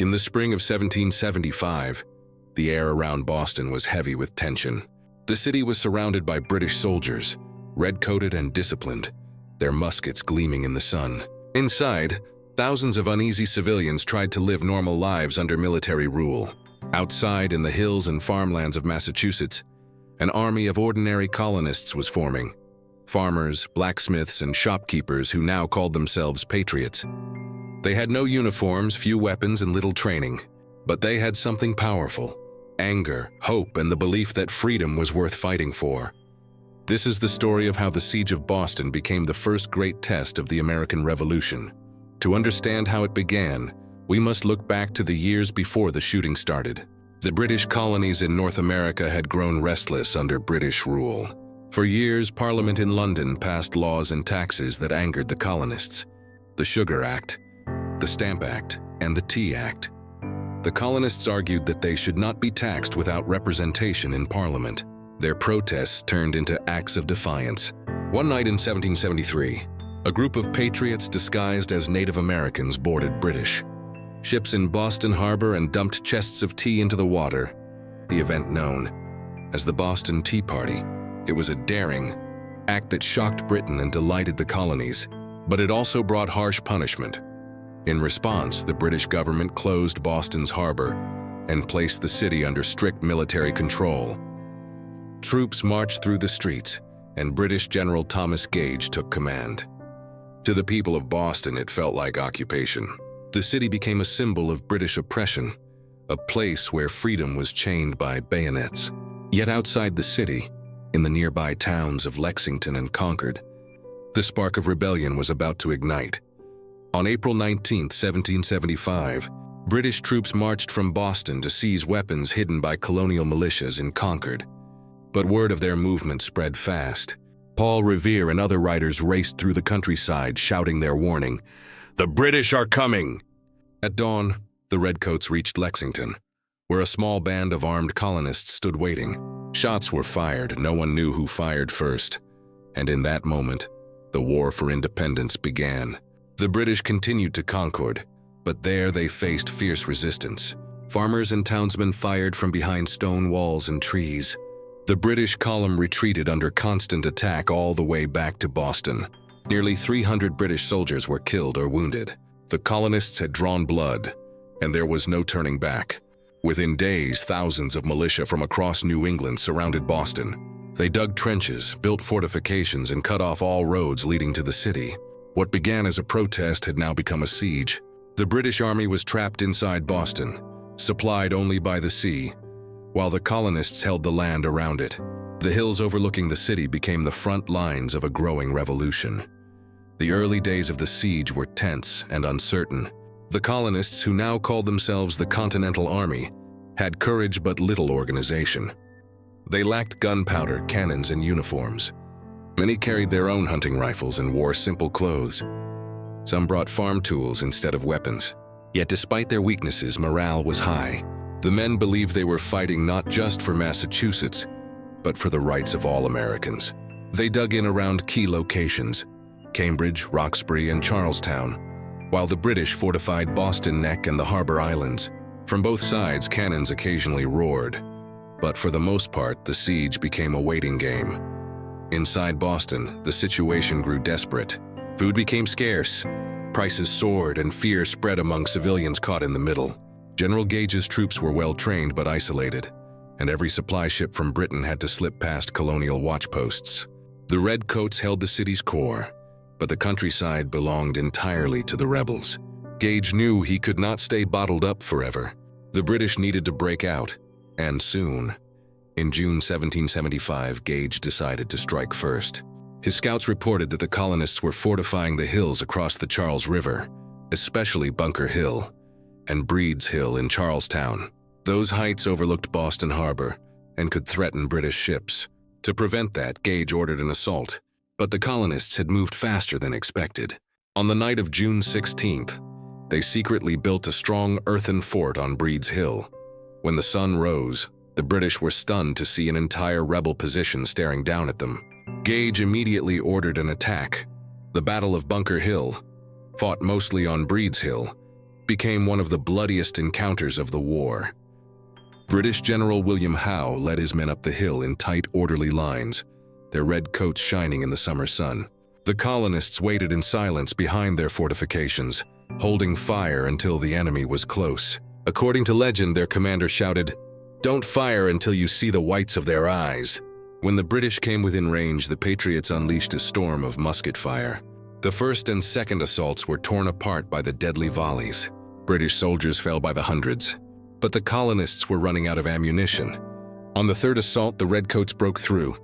In the spring of 1775, the air around Boston was heavy with tension. The city was surrounded by British soldiers, red-coated and disciplined, their muskets gleaming in the sun. Inside, thousands of uneasy civilians tried to live normal lives under military rule. Outside, in the hills and farmlands of Massachusetts, an army of ordinary colonists was forming. Farmers, blacksmiths, and shopkeepers who now called themselves patriots. They had no uniforms, few weapons, and little training, but they had something powerful: anger, hope, and the belief that freedom was worth fighting for. This is the story of how the Siege of Boston became the first great test of the American Revolution. To understand how it began, we must look back to the years before the shooting started. The British colonies in North America had grown restless under British rule. For years, Parliament in London passed laws and taxes that angered the colonists. The Sugar Act, the Stamp Act, and the Tea Act. The colonists argued that they should not be taxed without representation in Parliament. Their protests turned into acts of defiance. One night in 1773, a group of patriots disguised as Native Americans boarded British ships in Boston Harbor and dumped chests of tea into the water, the event known as the Boston Tea Party. It was a daring act that shocked Britain and delighted the colonies, but it also brought harsh punishment. In response, the British government closed Boston's harbor and placed the city under strict military control. Troops marched through the streets, and British General Thomas Gage took command. To the people of Boston, it felt like occupation. The city became a symbol of British oppression, a place where freedom was chained by bayonets. Yet outside the city, in the nearby towns of Lexington and Concord, the spark of rebellion was about to ignite. On April 19, 1775, British troops marched from Boston to seize weapons hidden by colonial militias in Concord. But word of their movement spread fast. Paul Revere and other riders raced through the countryside, shouting their warning, "The British are coming!" At dawn, the Redcoats reached Lexington, where a small band of armed colonists stood waiting. Shots were fired, no one knew who fired first. And in that moment, the war for independence began. The British continued to Concord, but there they faced fierce resistance. Farmers and townsmen fired from behind stone walls and trees. The British column retreated under constant attack all the way back to Boston. Nearly 300 British soldiers were killed or wounded. The colonists had drawn blood, and there was no turning back. Within days, thousands of militia from across New England surrounded Boston. They dug trenches, built fortifications, and cut off all roads leading to the city. What began as a protest had now become a siege. The British Army was trapped inside Boston, supplied only by the sea, while the colonists held the land around it. The hills overlooking the city became the front lines of a growing revolution. The early days of the siege were tense and uncertain. The colonists, who now called themselves the Continental Army, had courage but little organization. They lacked gunpowder, cannons, and uniforms. Many carried their own hunting rifles and wore simple clothes. Some brought farm tools instead of weapons. Yet despite their weaknesses, morale was high. The men believed they were fighting not just for Massachusetts, but for the rights of all Americans. They dug in around key locations: Cambridge, Roxbury, and Charlestown, while the British fortified Boston Neck and the Harbor Islands. From both sides, cannons occasionally roared, but for the most part, the siege became a waiting game. Inside Boston, the situation grew desperate. Food became scarce, prices soared, and fear spread among civilians caught in the middle. General Gage's troops were well-trained but isolated, and every supply ship from Britain had to slip past colonial watchposts. The Redcoats held the city's core, but the countryside belonged entirely to the rebels. Gage knew he could not stay bottled up forever. The British needed to break out, and soon. In June 1775, Gage decided to strike first. His scouts reported that the colonists were fortifying the hills across the Charles River, especially Bunker Hill and Breed's Hill in Charlestown. Those heights overlooked Boston Harbor and could threaten British ships. To prevent that, Gage ordered an assault, but the colonists had moved faster than expected. On the night of June 16th, they secretly built a strong earthen fort on Breed's Hill. When the sun rose, the British were stunned to see an entire rebel position staring down at them. Gage immediately ordered an attack. The Battle of Bunker Hill, fought mostly on Breed's Hill, became one of the bloodiest encounters of the war. British General William Howe led his men up the hill in tight, orderly lines, their red coats shining in the summer sun. The colonists waited in silence behind their fortifications, holding fire until the enemy was close. According to legend, their commander shouted, "Don't fire until you see the whites of their eyes." When the British came within range, the Patriots unleashed a storm of musket fire. The first and second assaults were torn apart by the deadly volleys. British soldiers fell by the hundreds, but the colonists were running out of ammunition. On the third assault, the redcoats broke through.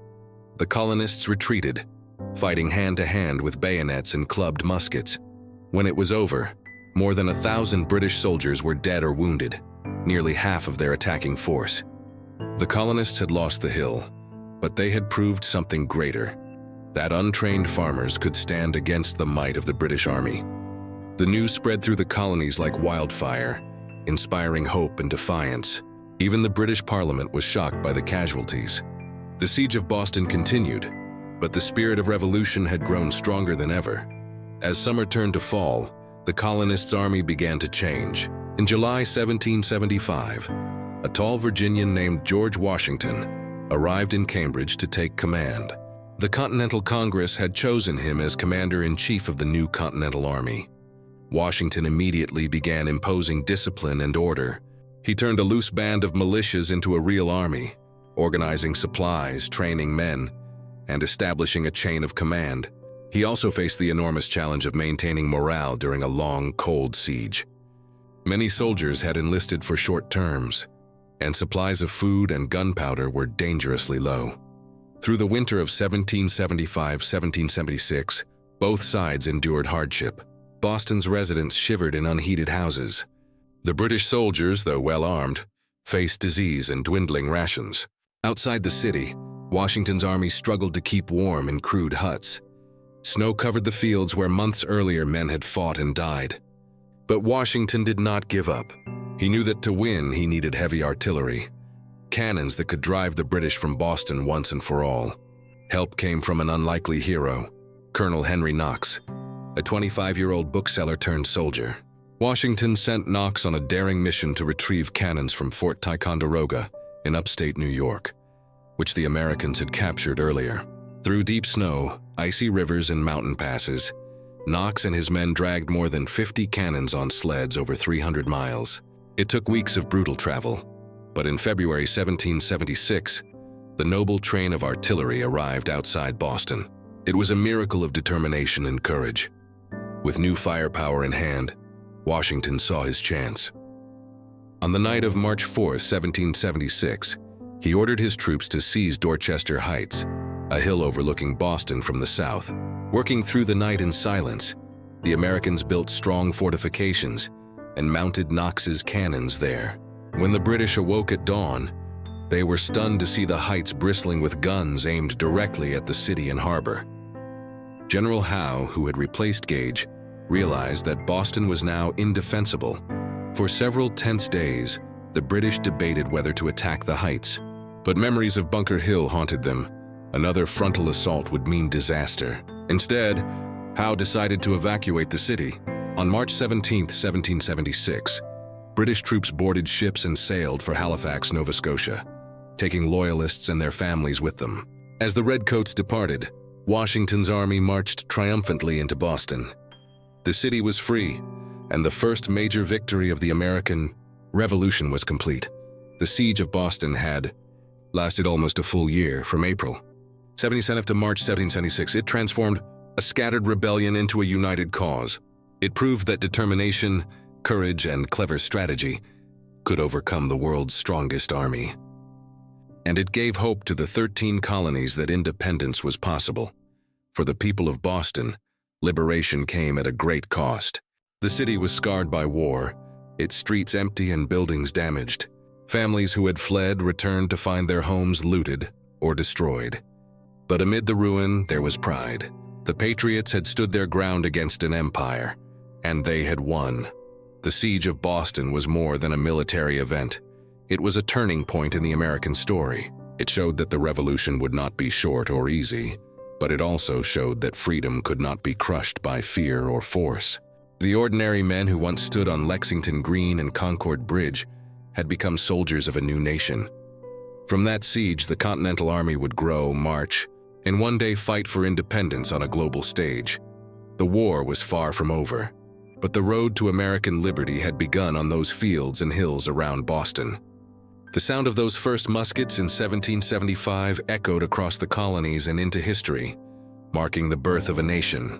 The colonists retreated, fighting hand-to-hand with bayonets and clubbed muskets. When it was over, more than 1,000 British soldiers were dead or wounded, nearly half of their attacking force. The colonists had lost the hill, but they had proved something greater, that untrained farmers could stand against the might of the British Army. The news spread through the colonies like wildfire, inspiring hope and defiance. Even the British Parliament was shocked by the casualties. The siege of Boston continued, but the spirit of revolution had grown stronger than ever. As summer turned to fall, the colonists' army began to change. In July 1775, a tall Virginian named George Washington arrived in Cambridge to take command. The Continental Congress had chosen him as commander-in-chief of the new Continental Army. Washington immediately began imposing discipline and order. He turned a loose band of militias into a real army, organizing supplies, training men, and establishing a chain of command. He also faced the enormous challenge of maintaining morale during a long, cold siege. Many soldiers had enlisted for short terms, and supplies of food and gunpowder were dangerously low. Through the winter of 1775-1776, both sides endured hardship. Boston's residents shivered in unheated houses. The British soldiers, though well-armed, faced disease and dwindling rations. Outside the city, Washington's army struggled to keep warm in crude huts. Snow covered the fields where months earlier men had fought and died. But Washington did not give up. He knew that to win, he needed heavy artillery, cannons that could drive the British from Boston once and for all. Help came from an unlikely hero, Colonel Henry Knox, a 25-year-old bookseller turned soldier. Washington sent Knox on a daring mission to retrieve cannons from Fort Ticonderoga in upstate New York, which the Americans had captured earlier. Through deep snow, icy rivers, and mountain passes, Knox and his men dragged more than 50 cannons on sleds over 300 miles. It took weeks of brutal travel, but in February 1776, the noble train of artillery arrived outside Boston. It was a miracle of determination and courage. With new firepower in hand, Washington saw his chance. On the night of March 4, 1776, he ordered his troops to seize Dorchester Heights, a hill overlooking Boston from the south. Working through the night in silence, the Americans built strong fortifications and mounted Knox's cannons there. When the British awoke at dawn, they were stunned to see the heights bristling with guns aimed directly at the city and harbor. General Howe, who had replaced Gage, realized that Boston was now indefensible. For several tense days, the British debated whether to attack the heights, but memories of Bunker Hill haunted them. Another frontal assault would mean disaster. Instead, Howe decided to evacuate the city. On March 17, 1776, British troops boarded ships and sailed for Halifax, Nova Scotia, taking loyalists and their families with them. As the Redcoats departed, Washington's army marched triumphantly into Boston. The city was free, and the first major victory of the American Revolution was complete. The siege of Boston had lasted almost a full year, from April 1777 to March 1776. It transformed a scattered rebellion into a united cause. It proved that determination, courage, and clever strategy could overcome the world's strongest army. And it gave hope to the 13 colonies that independence was possible. For the people of Boston, liberation came at a great cost. The city was scarred by war, its streets empty and buildings damaged. Families who had fled returned to find their homes looted or destroyed. But amid the ruin, there was pride. The Patriots had stood their ground against an empire, and they had won. The siege of Boston was more than a military event. It was a turning point in the American story. It showed that the revolution would not be short or easy, but it also showed that freedom could not be crushed by fear or force. The ordinary men who once stood on Lexington Green and Concord Bridge had become soldiers of a new nation. From that siege, the Continental Army would grow, march, and one day fight for independence on a global stage. The war was far from over, but the road to American liberty had begun on those fields and hills around Boston. The sound of those first muskets in 1775 echoed across the colonies and into history, marking the birth of a nation.